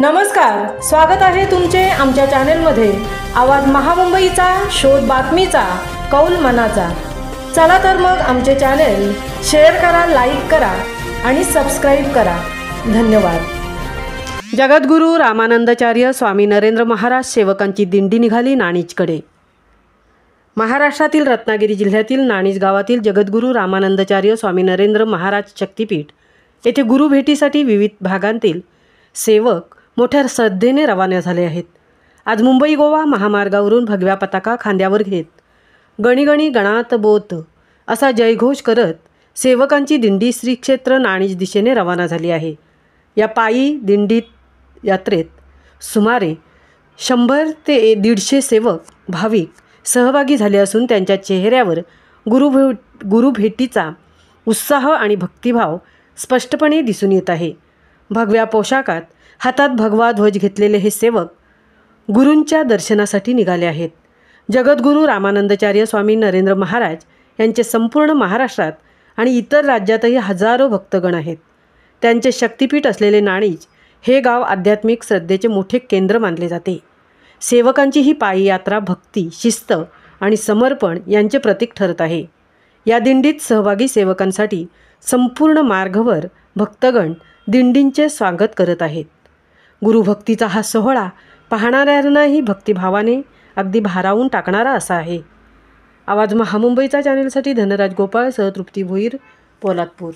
नमस्कार, स्वागत आहे तुमचे आमच्या चॅनेलमध्ये। आवाज महामुंबईचा, शोध बातमीचा, कौल मनाचा। चला तर मग आमचे चॅनेल शेअर करा, लाईक करा आणि सबस्क्राइब करा। धन्यवाद। जगद्गुरू रामानंदाचार्य स्वामी नरेंद्र महाराज सेवकांची दिंडी निघाली नाणीजकडे। महाराष्ट्रातील रत्नागिरी जिल्ह्यातील नाणीज गावातील जगद्गुरू रामानंदाचार्य स्वामी नरेंद्र महाराज शक्तिपीठ येथे गुरुभेटीसाठी विविध भागांतील सेवक मोठ्या श्रद्धेने रवाना झाले आहेत। आज मुंबई गोवा महामार्गावरून भगव्या पताका खांद्यावर घेत गणिगणी गणात बोत असा जयघोष करत सेवकांची दिंडी श्री क्षेत्र नाणीज दिशेने रवाना झाली आहे। या पायी दिंडीत यात्रेत सुमारे 100 ते 150 सेवक भाविक सहभागी झाले असून त्यांच्या चेहऱ्यावर गुरुभेटीचा उत्साह आणि भक्तिभाव स्पष्टपणे दिसून येत आहे। भगव्या पोशाखात हातात भगवा ध्वज घेतलेले हे सेवक गुरूंच्या दर्शनासाठी निघाले आहेत। जगद्गुरू रामानंदाचार्य स्वामी नरेंद्र महाराज यांचे संपूर्ण महाराष्ट्रात आणि इतर राज्यातही हजारो भक्तगण आहेत। त्यांचे शक्तिपीठ असलेले नाणीज हे गाव आध्यात्मिक श्रद्धेचे मोठे केंद्र मानले जाते। सेवकांची ही पायी यात्रा भक्ती, शिस्त आणि समर्पण यांचे प्रतीक ठरत आहे। या दिंडीत सहभागी सेवकांसाठी संपूर्ण मार्गभर भक्तगण दिंडींचे स्वागत करत आहेत। गुरुभक्तीचा हा सोहळा पाहणाऱ्यांनाही भक्तिभावाने अगदी भारावून टाकणारा असा आहे। आवाज महामुंबईचा चॅनेलसाठी धनराज गोपाळ सह तृप्ती भोईर, पोलादपूर।